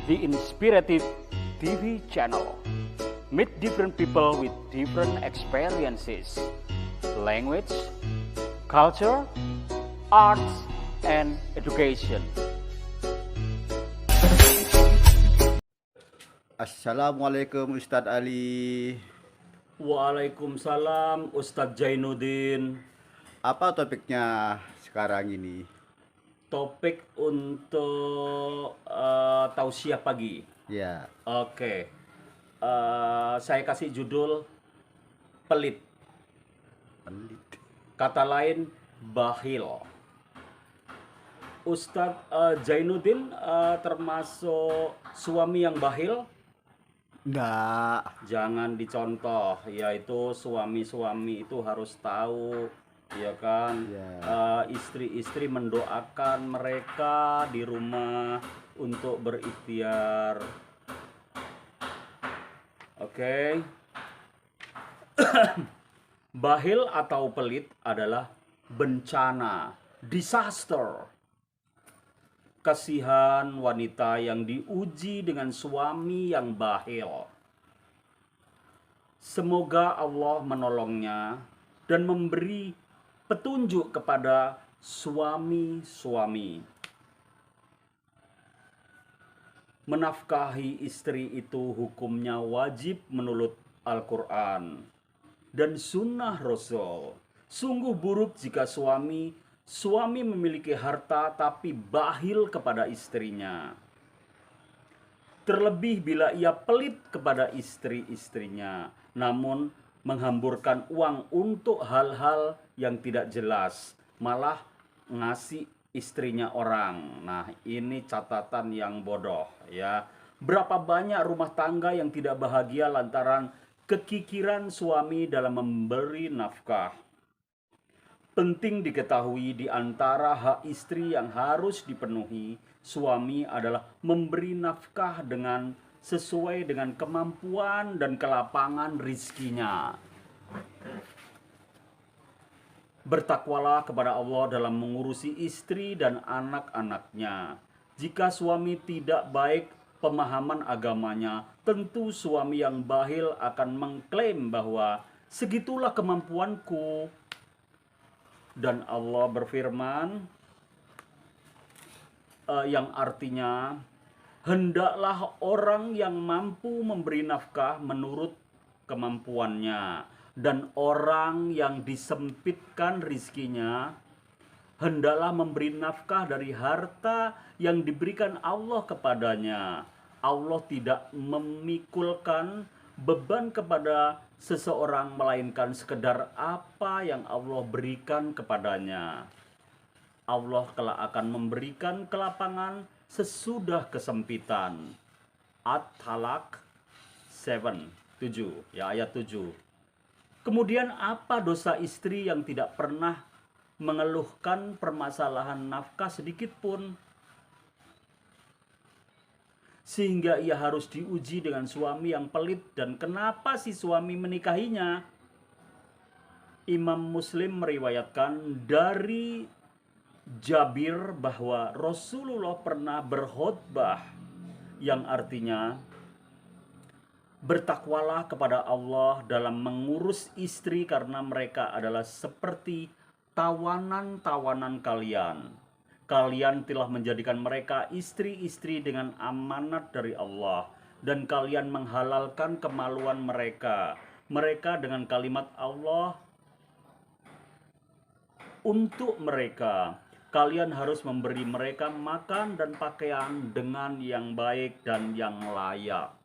the Inspirative TV channel. Meet different people with different experiences, language, culture, arts, and education. Assalamualaikum Ustadz Ali. Waalaikumsalam Ustadz Jainuddin. Apa topiknya sekarang ini? Topik untuk tausiah pagi. Ya, Oke. Saya kasih judul pelit. pelit. Kata lain bakhil. Ustadz Jainuddin termasuk suami yang bakhil. Enggak. Jangan dicontoh, yaitu suami-suami itu harus tahu, ya kan, Ya. istri-istri mendoakan mereka di rumah untuk berikhtiar. Oke. Bakhil atau pelit adalah bencana, disaster. Kasihan wanita yang diuji dengan suami yang bakhil. Semoga Allah menolongnya dan memberi petunjuk kepada suami-suami. Menafkahi istri itu hukumnya wajib menurut Al-Quran dan sunnah Rasul. Sungguh buruk jika suami memiliki harta tapi bakhil kepada istrinya. Terlebih bila ia pelit kepada istri-istrinya, namun menghamburkan uang untuk hal-hal yang tidak jelas, malah ngasih istrinya orang. Nah, ini catatan yang bodoh ya. Berapa banyak rumah tangga yang tidak bahagia lantaran kekikiran suami dalam memberi nafkah. Penting diketahui di antara hak istri yang harus dipenuhi suami adalah memberi nafkah dengan sesuai dengan kemampuan dan kelapangan rizkinya. Bertakwalah kepada Allah dalam mengurusi istri dan anak-anaknya. Jika suami tidak baik pemahaman agamanya, tentu suami yang bakhil akan mengklaim bahwa segitulah kemampuanku. Dan Allah berfirman yang artinya, hendaklah orang yang mampu memberi nafkah menurut kemampuannya, dan orang yang disempitkan rizkinya hendaklah memberi nafkah dari harta yang diberikan Allah kepadanya. Allah tidak memikulkan beban kepada seseorang melainkan sekedar apa yang Allah berikan kepadanya. Allah kelak akan memberikan kelapangan sesudah kesempitan. At-Talaq 7, ya, ayat 7. Kemudian apa dosa istri yang tidak pernah mengeluhkan permasalahan nafkah sedikit pun, sehingga ia harus diuji dengan suami yang pelit? Dan kenapa si suami menikahinya? Imam Muslim meriwayatkan dari Jabir bahwa Rasulullah pernah berkhutbah yang artinya, bertakwalah kepada Allah dalam mengurus istri karena mereka adalah seperti tawanan-tawanan kalian. Kalian telah menjadikan mereka istri-istri dengan amanat dari Allah, dan kalian menghalalkan kemaluan mereka. Mereka dengan kalimat Allah untuk mereka. Kalian harus memberi mereka makan dan pakaian dengan yang baik dan yang layak.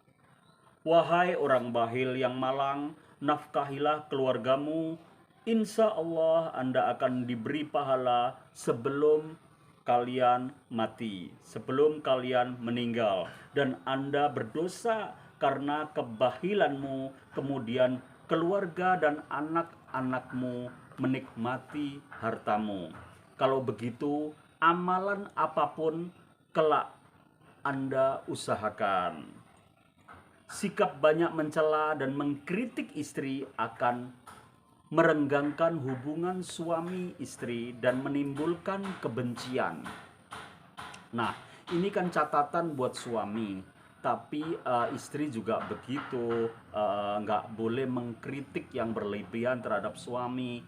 Wahai orang bakhil yang malang, nafkahilah keluargamu. Insya Allah Anda akan diberi pahala sebelum kalian mati, sebelum kalian meninggal, dan Anda berdosa karena kebakhilanmu, kemudian keluarga dan anak-anakmu menikmati hartamu. Kalau begitu, amalan apapun kelak Anda usahakan. Sikap banyak mencela dan mengkritik istri akan merenggangkan hubungan suami istri dan menimbulkan kebencian. Nah, Ini kan catatan buat suami. Tapi istri juga begitu, nggak boleh mengkritik yang berlebihan terhadap suami,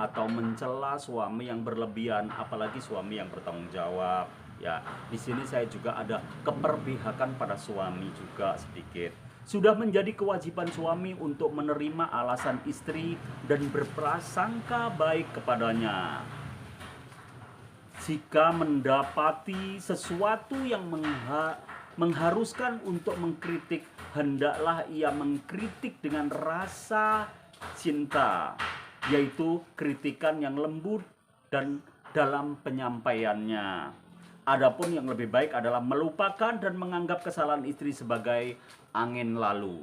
atau mencela suami yang berlebihan, apalagi suami yang bertanggung jawab. Ya, di sini saya juga ada keperpihakan pada suami juga sedikit. Sudah menjadi kewajiban suami untuk menerima alasan istri dan berprasangka baik kepadanya. Jika mendapati sesuatu yang mengharuskan untuk mengkritik, hendaklah ia mengkritik dengan rasa cinta, yaitu kritikan yang lembut dan dalam penyampaiannya. Adapun yang lebih baik adalah melupakan dan menganggap kesalahan istri sebagai angin lalu.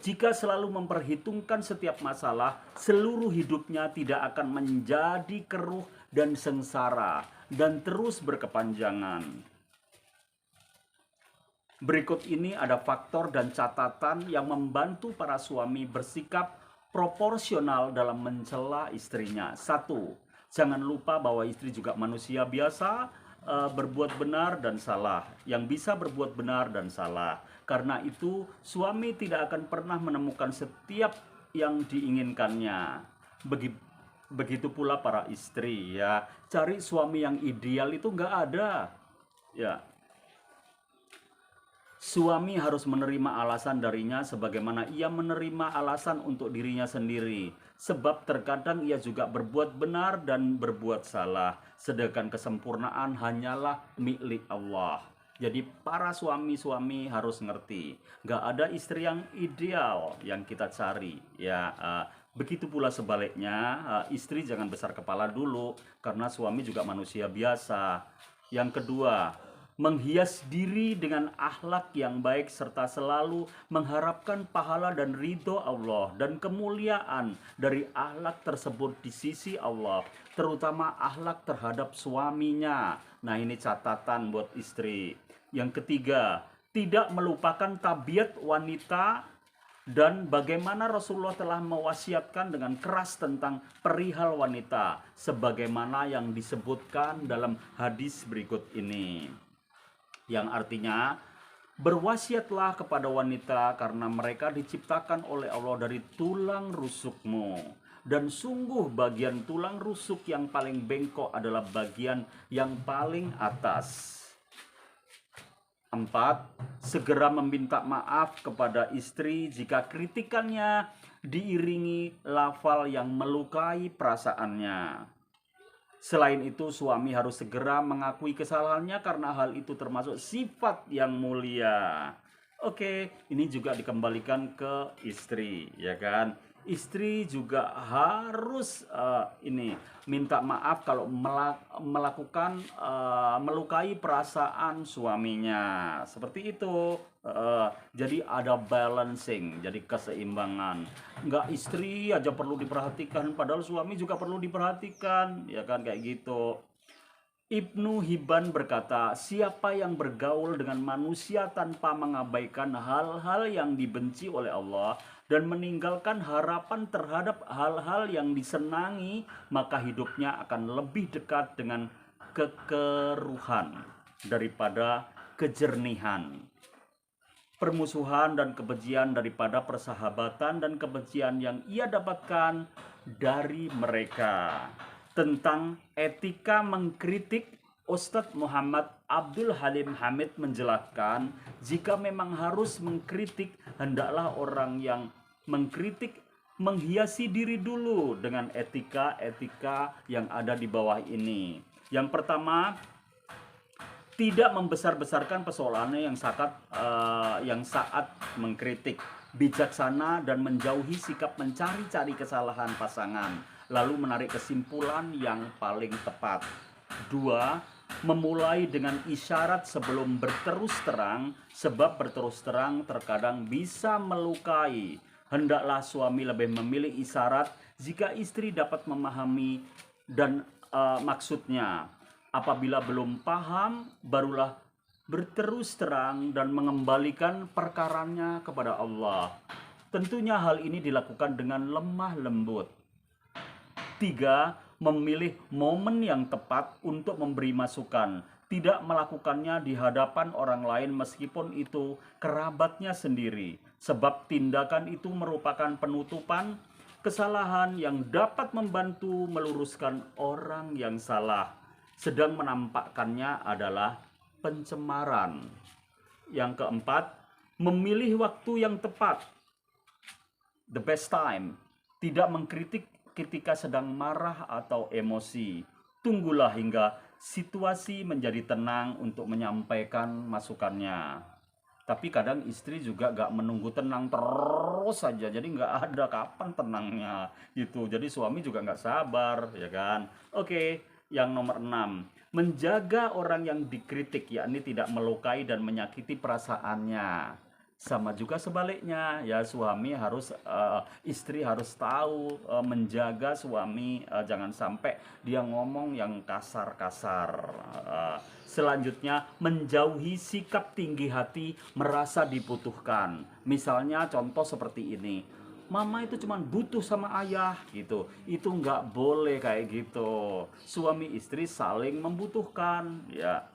Jika selalu memperhitungkan setiap masalah, seluruh hidupnya tidak akan menjadi keruh dan sengsara dan terus berkepanjangan. Berikut ini ada faktor dan catatan yang membantu para suami bersikap proporsional dalam mencela istrinya. 1. Jangan lupa bahwa istri juga manusia biasa, berbuat benar dan salah, yang bisa berbuat benar dan salah. Karena itu, suami tidak akan pernah menemukan setiap yang diinginkannya. Begitu pula para istri, ya. Cari suami yang ideal itu nggak ada. Ya. Suami harus menerima alasan darinya sebagaimana ia menerima alasan untuk dirinya sendiri. Sebab terkadang ia juga berbuat benar dan berbuat salah. Sedangkan kesempurnaan hanyalah milik Allah. Jadi para suami-suami harus ngerti, gak ada istri yang ideal yang kita cari. Ya, begitu pula sebaliknya, istri jangan besar kepala dulu karena suami juga manusia biasa. Yang kedua, menghias diri dengan akhlak yang baik serta selalu mengharapkan pahala dan ridho Allah dan kemuliaan dari akhlak tersebut di sisi Allah, terutama akhlak terhadap suaminya. Nah, ini catatan buat istri. Yang ketiga, tidak melupakan tabiat wanita dan bagaimana Rasulullah telah mewasiatkan dengan keras tentang perihal wanita sebagaimana yang disebutkan dalam hadis berikut ini. Yang artinya, berwasiatlah kepada wanita karena mereka diciptakan oleh Allah dari tulang rusukmu. Dan sungguh bagian tulang rusuk yang paling bengkok adalah bagian yang paling atas. 4. Segera meminta maaf kepada istri jika kritikannya diiringi lafal yang melukai perasaannya. Selain itu, suami harus segera mengakui kesalahannya karena hal itu termasuk sifat yang mulia. Oke, ini juga dikembalikan ke istri, ya kan? Istri juga harus minta maaf kalau melakukan melukai perasaan suaminya. Seperti itu. Jadi ada balancing, jadi keseimbangan. Enggak istri aja perlu diperhatikan, padahal suami juga perlu diperhatikan, ya kan, kayak gitu. Ibnu Hibban berkata, siapa yang bergaul dengan manusia tanpa mengabaikan hal-hal yang dibenci oleh Allah dan meninggalkan harapan terhadap hal-hal yang disenangi, maka hidupnya akan lebih dekat dengan kekeruhan daripada kejernihan, permusuhan dan kebencian daripada persahabatan dan kebencian yang ia dapatkan dari mereka. Tentang etika mengkritik, Ustadz Muhammad Abdul Halim Hamid menjelaskan, jika memang harus mengkritik, hendaklah orang yang mengkritik menghiasi diri dulu dengan etika-etika yang ada di bawah ini. Yang pertama, tidak membesar-besarkan persoalannya yang saat mengkritik, bijaksana dan menjauhi sikap mencari-cari kesalahan pasangan, lalu menarik kesimpulan yang paling tepat. 2. Memulai dengan isyarat sebelum berterus terang, sebab berterus terang terkadang bisa melukai. Hendaklah suami lebih memilih isyarat jika istri dapat memahami dan maksudnya. Apabila belum paham, barulah berterus terang dan mengembalikan perkaranya kepada Allah. Tentunya hal ini dilakukan dengan lemah lembut. 3. Memilih momen yang tepat untuk memberi masukan. tidak melakukannya di hadapan orang lain meskipun itu kerabatnya sendiri, sebab tindakan itu merupakan penutupan kesalahan yang dapat membantu meluruskan orang yang salah, sedang menampakkannya adalah pencemaran. Yang keempat, memilih waktu yang tepat, the best time. Tidak mengkritik ketika sedang marah atau emosi. Tunggulah hingga situasi menjadi tenang untuk menyampaikan masukannya. Tapi kadang istri juga gak menunggu tenang terus saja, jadi gak ada kapan tenangnya gitu. Jadi suami juga gak sabar, ya kan? Oke, yang nomor 6, menjaga orang yang dikritik, yakni tidak melukai dan menyakiti perasaannya. Sama juga sebaliknya, ya suami harus istri harus tahu menjaga suami, jangan sampai dia ngomong yang kasar-kasar. Selanjutnya, menjauhi sikap tinggi hati merasa dibutuhkan. Misalnya contoh seperti ini, mama itu cuma butuh sama ayah gitu. Itu nggak boleh kayak gitu. Suami istri saling membutuhkan, ya.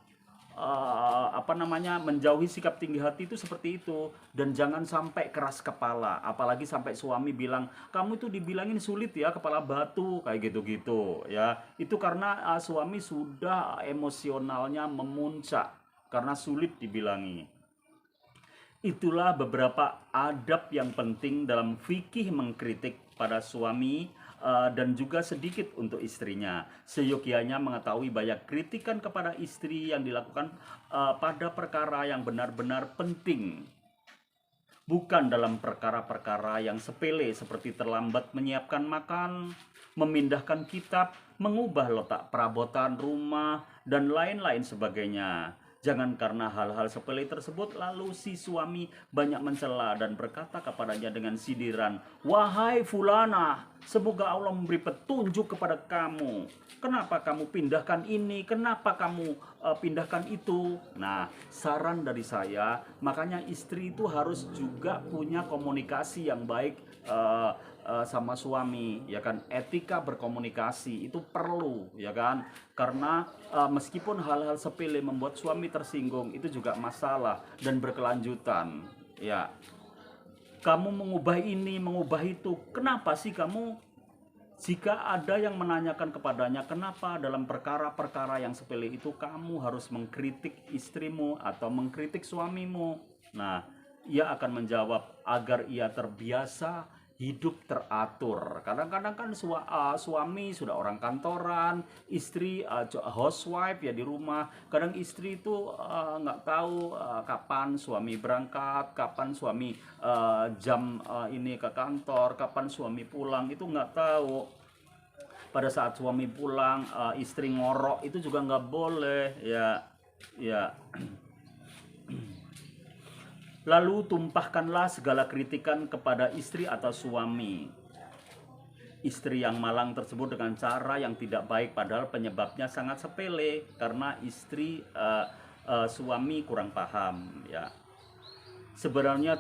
Menjauhi sikap tinggi hati itu seperti itu, dan jangan sampai keras kepala, apalagi sampai suami bilang kamu itu dibilangin sulit ya, kepala batu, kayak gitu-gitu ya. Itu karena suami sudah emosionalnya memuncak karena sulit dibilangi. Itulah beberapa adab yang penting dalam fikih mengkritik pada suami, dan juga sedikit untuk istrinya. Seyogyanya mengetahui banyak kritikan kepada istri yang dilakukan pada perkara yang benar-benar penting, bukan dalam perkara-perkara yang sepele seperti terlambat menyiapkan makan, memindahkan kitab, mengubah letak perabotan rumah, dan lain-lain sebagainya. Jangan karena hal-hal sepele tersebut lalu si suami banyak mencela dan berkata kepadanya dengan sindiran, "Wahai fulana, semoga Allah memberi petunjuk kepada kamu. Kenapa kamu pindahkan ini? Kenapa kamu pindahkan itu?" Nah, saran dari saya, makanya istri itu harus juga punya komunikasi yang baik sama suami, ya kan? Etika berkomunikasi itu perlu, ya kan? Karena meskipun hal-hal sepele membuat suami tersinggung, itu juga masalah dan berkelanjutan, ya. Kamu mengubah ini, mengubah itu, kenapa sih kamu? Jika ada yang menanyakan kepadanya kenapa dalam perkara-perkara yang sepele itu kamu harus mengkritik istrimu atau mengkritik suamimu, nah, ia akan menjawab agar ia terbiasa hidup teratur. Kadang-kadang kan suami sudah orang kantoran, istri housewife ya di rumah. Kadang istri itu nggak tahu kapan suami berangkat, kapan suami jam ini ke kantor, kapan suami pulang, itu nggak tahu. Pada saat suami pulang, istri ngorok itu juga nggak boleh, ya. Lalu tumpahkanlah segala kritikan kepada istri atau suami istri yang malang tersebut dengan cara yang tidak baik, padahal penyebabnya sangat sepele karena istri suami kurang paham, ya. Sebenarnya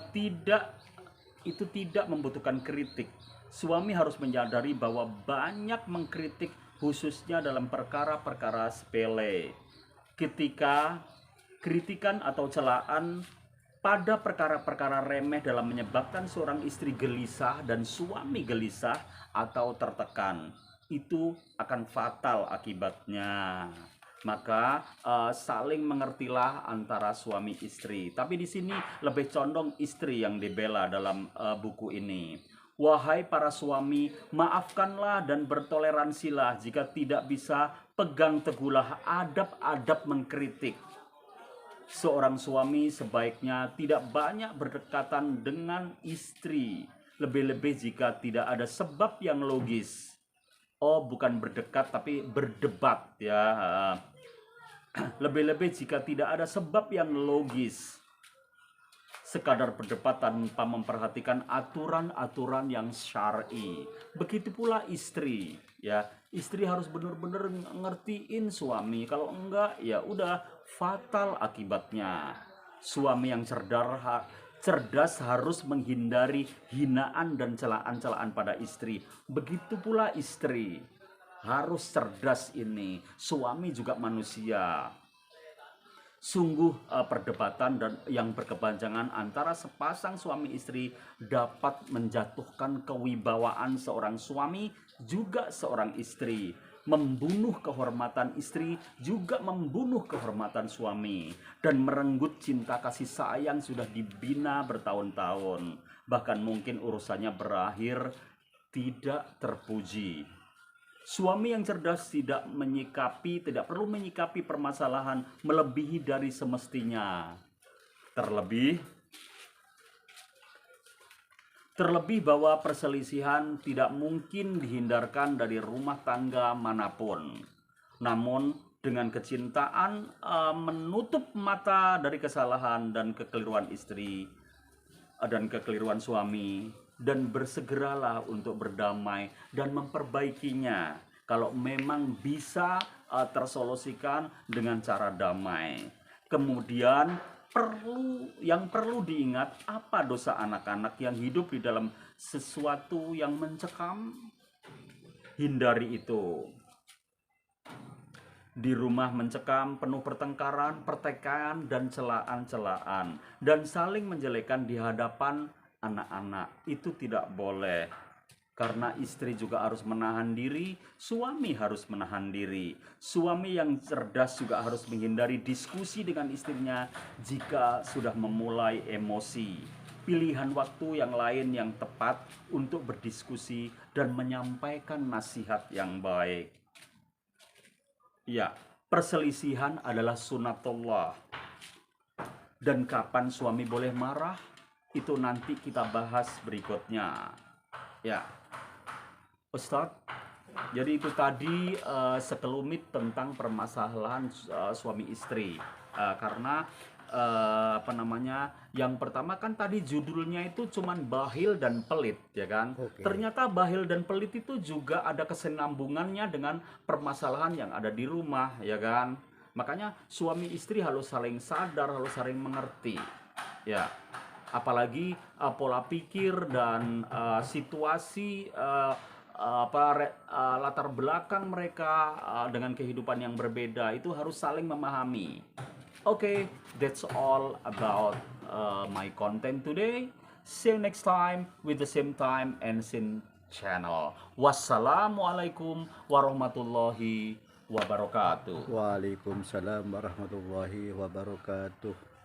itu tidak membutuhkan kritik. Suami harus menyadari bahwa banyak mengkritik khususnya dalam perkara-perkara sepele. Ketika kritikan atau celaan pada perkara-perkara remeh dalam menyebabkan seorang istri gelisah dan suami gelisah atau tertekan, itu akan fatal akibatnya. Maka saling mengertilah antara suami istri. Tapi di sini lebih condong istri yang dibela dalam buku ini. Wahai para suami, maafkanlah dan bertoleransilah jika tidak bisa, pegang teguhlah adab-adab mengkritik. Seorang suami sebaiknya tidak banyak berdekatan dengan istri, lebih-lebih jika tidak ada sebab yang logis. Oh, bukan berdekat tapi berdebat, ya. Lebih-lebih jika tidak ada sebab yang logis. Sekadar berdebat tanpa memperhatikan aturan-aturan yang syar'i. Begitu pula istri, ya. Istri harus benar-benar ngertiin suami. Kalau enggak, ya udah fatal akibatnya. Suami yang cerdas harus menghindari hinaan dan celaan-celaan pada istri. Begitu pula istri harus cerdas ini. Suami juga manusia. Sungguh perdebatan dan yang berkepanjangan antara sepasang suami istri dapat menjatuhkan kewibawaan seorang suami juga seorang istri, membunuh kehormatan istri juga membunuh kehormatan suami, dan merenggut cinta kasih sayang sudah dibina bertahun-tahun, bahkan mungkin urusannya berakhir tidak terpuji. Suami yang cerdas tidak perlu menyikapi permasalahan melebihi dari semestinya. Terlebih bahwa perselisihan tidak mungkin dihindarkan dari rumah tangga manapun. Namun dengan kecintaan menutup mata dari kesalahan dan kekeliruan istri dan kekeliruan suami, dan bersegeralah untuk berdamai dan memperbaikinya kalau memang bisa tersolusikan dengan cara damai. Kemudian yang perlu diingat, apa dosa anak-anak yang hidup di dalam sesuatu yang mencekam? Hindari itu. Di rumah mencekam, penuh pertengkaran, pertikaian, dan celaan-celaan, dan saling menjelekan di hadapan anak-anak. Itu tidak boleh. Karena istri juga harus menahan diri, suami harus menahan diri. Suami yang cerdas juga harus menghindari diskusi dengan istrinya jika sudah memulai emosi. Pilihan waktu yang lain yang tepat untuk berdiskusi dan menyampaikan nasihat yang baik. Ya, perselisihan adalah sunatullah. Dan kapan suami boleh marah, itu nanti kita bahas berikutnya. Ya, Ustadz, jadi itu tadi sekelumit tentang permasalahan suami istri. Karena yang pertama kan tadi judulnya itu cuman bahil dan pelit, ya kan? Oke. Ternyata bahil dan pelit itu juga ada kesinambungannya dengan permasalahan yang ada di rumah, ya kan? Makanya suami istri harus saling sadar, harus saling mengerti, ya. Apalagi pola pikir dan situasi latar belakang mereka dengan kehidupan yang berbeda itu harus saling memahami. Okay, that's all about my content today. See you next time with the same time and same channel. Wassalamualaikum warahmatullahi wabarakatuh. Waalaikumsalam warahmatullahi wabarakatuh.